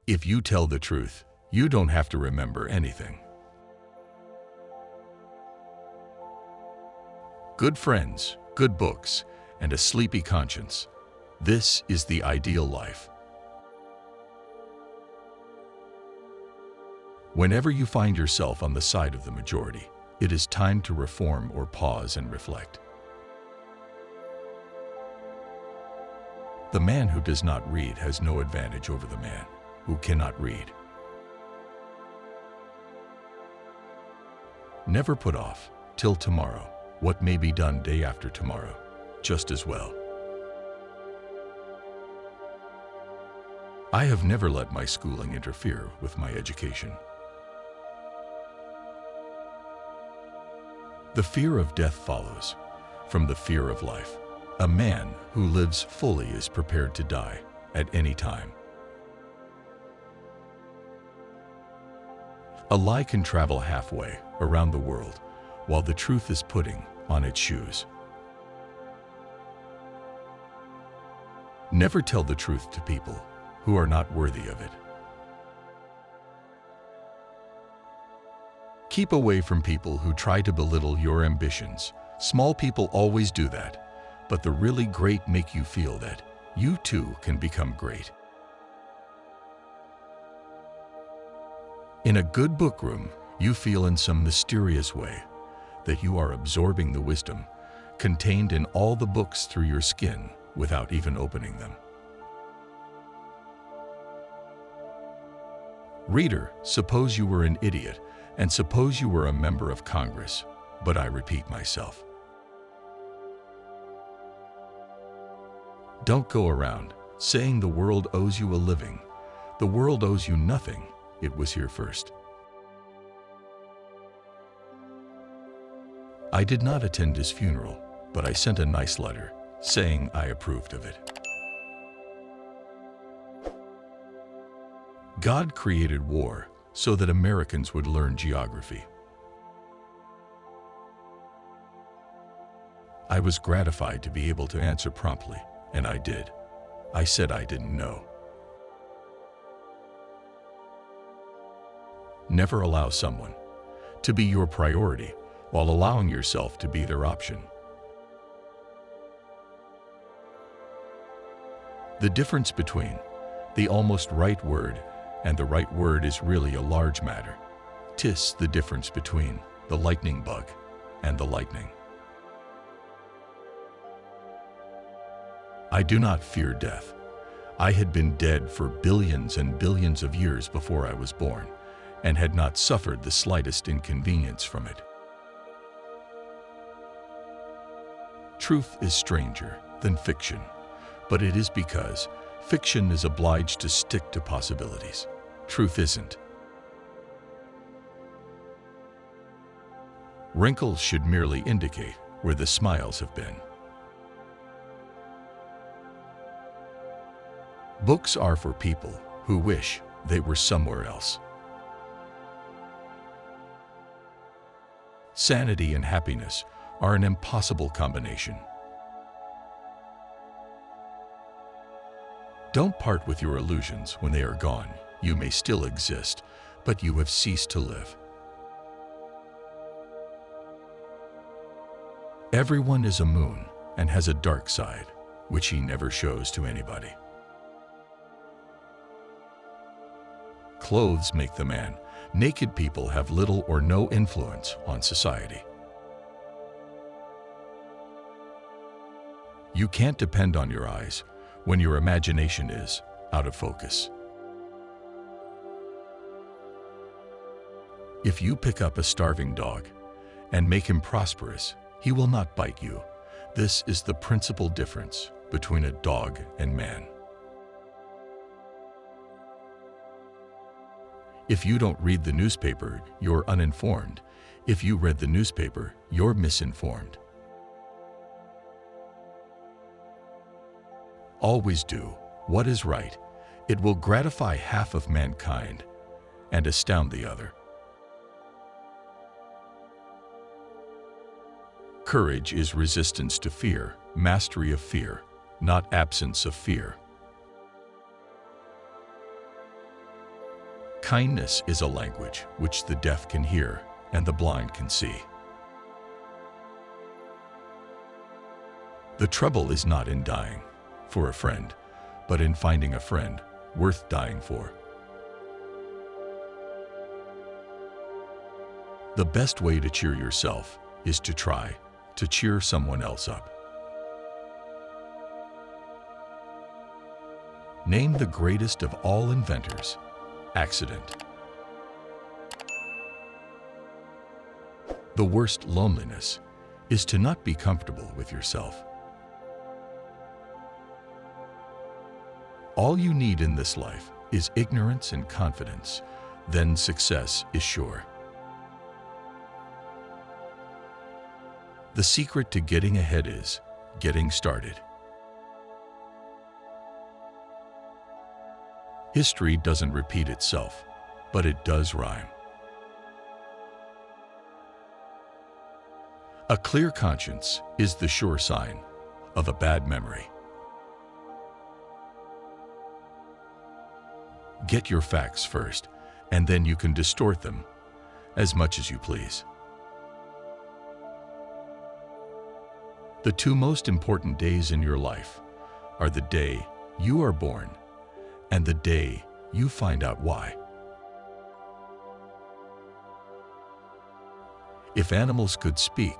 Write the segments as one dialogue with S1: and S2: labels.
S1: If you tell the truth, you don't have to remember anything. Good friends, good books, and a sleepy conscience. This is the ideal life. Whenever you find yourself on the side of the majority, it is time to reform or pause and reflect. The man who does not read has no advantage over the man who cannot read. Never put off till tomorrow what may be done day after tomorrow just as well. I have never let my schooling interfere with my education. The fear of death follows from the fear of life. A man who lives fully is prepared to die at any time. A lie can travel halfway around the world while the truth is putting on its shoes. Never tell the truth to people who are not worthy of it. Keep away from people who try to belittle your ambitions. Small people always do that, but the really great make you feel that you too can become great. In a good book room, you feel in some mysterious way that you are absorbing the wisdom contained in all the books through your skin without even opening them. Reader, suppose you were an idiot, and suppose you were a member of Congress, but I repeat myself. Don't go around saying the world owes you a living. The world owes you nothing. It was here first. I did not attend his funeral, but I sent a nice letter saying I approved of it. God created war so that Americans would learn geography. I was gratified to be able to answer promptly, and I did. I said I didn't know. Never allow someone to be your priority while allowing yourself to be their option. The difference between the almost right word and the right word is really a large matter. 'Tis the difference between the lightning bug and the lightning. I do not fear death. I had been dead for billions and billions of years before I was born, and had not suffered the slightest inconvenience from it. Truth is stranger than fiction, but it is because fiction is obliged to stick to possibilities. Truth isn't. Wrinkles should merely indicate where the smiles have been. Books are for people who wish they were somewhere else. Sanity and happiness are an impossible combination. Don't part with your illusions when they are gone. You may still exist, but you have ceased to live. Everyone is a moon and has a dark side, which he never shows to anybody. Clothes make the man. Naked people have little or no influence on society. You can't depend on your eyes when your imagination is out of focus. If you pick up a starving dog and make him prosperous, he will not bite you. This is the principal difference between a dog and man. If you don't read the newspaper, you're uninformed. If you read the newspaper, you're misinformed. Always do what is right. It will gratify half of mankind and astound the other. Courage is resistance to fear, mastery of fear, not absence of fear. Kindness is a language which the deaf can hear and the blind can see. The trouble is not in dying for a friend, but in finding a friend worth dying for. The best way to cheer yourself is to try to cheer someone else up. Name the greatest of all inventors, accident. The worst loneliness is to not be comfortable with yourself. All you need in this life is ignorance and confidence, then success is sure. The secret to getting ahead is getting started. History doesn't repeat itself, but it does rhyme. A clear conscience is the sure sign of a bad memory. Get your facts first, and then you can distort them as much as you please. The two most important days in your life are the day you are born and the day you find out why. If animals could speak,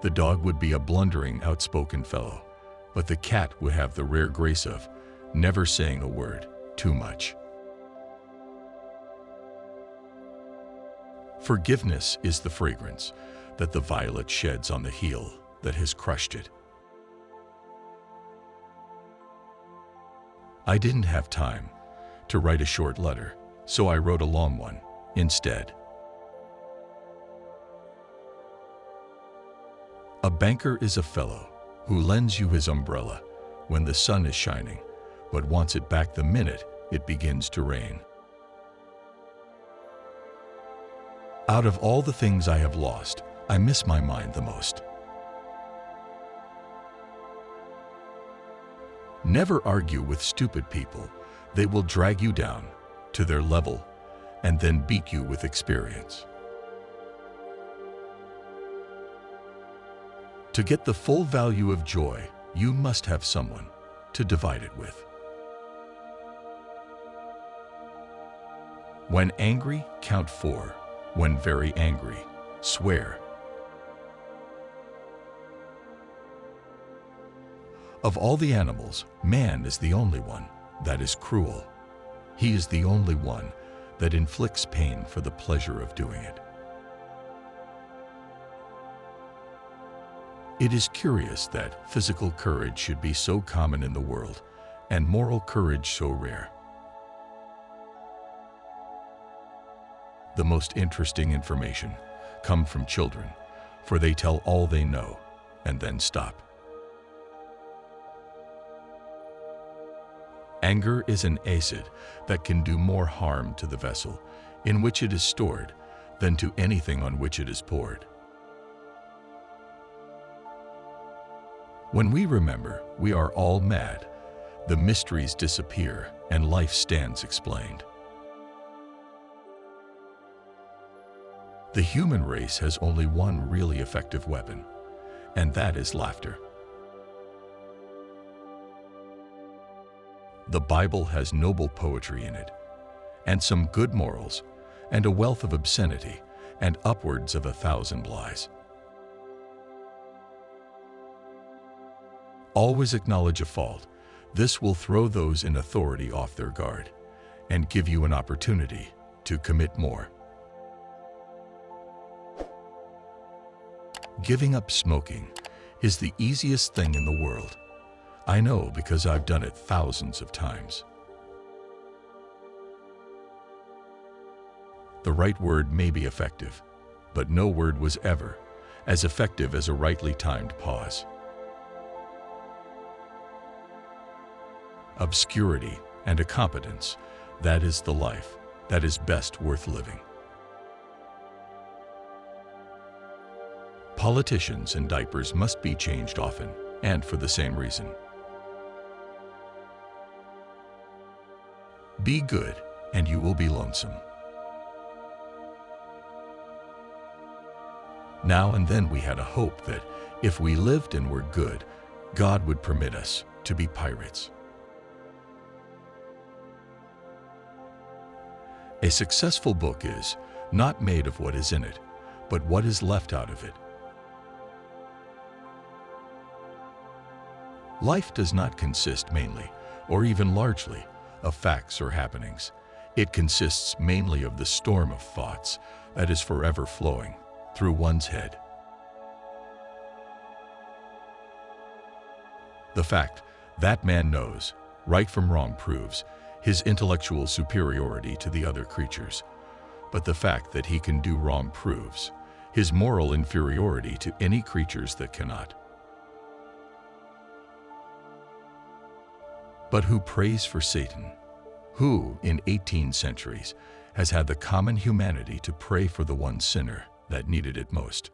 S1: the dog would be a blundering, outspoken fellow, but the cat would have the rare grace of never saying a word too much. Forgiveness is the fragrance that the violet sheds on the heel that has crushed it. I didn't have time to write a short letter, so I wrote a long one instead. A banker is a fellow who lends you his umbrella when the sun is shining, but wants it back the minute it begins to rain. Out of all the things I have lost, I miss my mind the most. Never argue with stupid people. They will drag you down to their level and then beat you with experience. To get the full value of joy, you must have someone to divide it with. When angry, count 4. When very angry, swear. Of all the animals, man is the only one that is cruel. He is the only one that inflicts pain for the pleasure of doing it. It is curious that physical courage should be so common in the world and moral courage so rare. The most interesting information comes from children, for they tell all they know and then stop. Anger is an acid that can do more harm to the vessel in which it is stored than to anything on which it is poured. When we remember we are all mad, the mysteries disappear and life stands explained. The human race has only one really effective weapon, and that is laughter. The Bible has noble poetry in it, and some good morals, and a wealth of obscenity, and upwards of 1,000 lies. Always acknowledge a fault. This will throw those in authority off their guard, and give you an opportunity to commit more. Giving up smoking is the easiest thing in the world. I know because I've done it thousands of times. The right word may be effective, but no word was ever as effective as a rightly timed pause. Obscurity and a competence, that is the life that is best worth living. Politicians and diapers must be changed often, and for the same reason. Be good, and you will be lonesome. Now and then we had a hope that if we lived and were good, God would permit us to be pirates. A successful book is not made of what is in it, but what is left out of it. Life does not consist mainly, or even largely, of facts or happenings. It consists mainly of the storm of thoughts that is forever flowing through one's head. The fact that man knows right from wrong proves his intellectual superiority to the other creatures, but the fact that he can do wrong proves his moral inferiority to any creatures that cannot. But who prays for Satan? Who, in 18 centuries, has had the common humanity to pray for the one sinner that needed it most?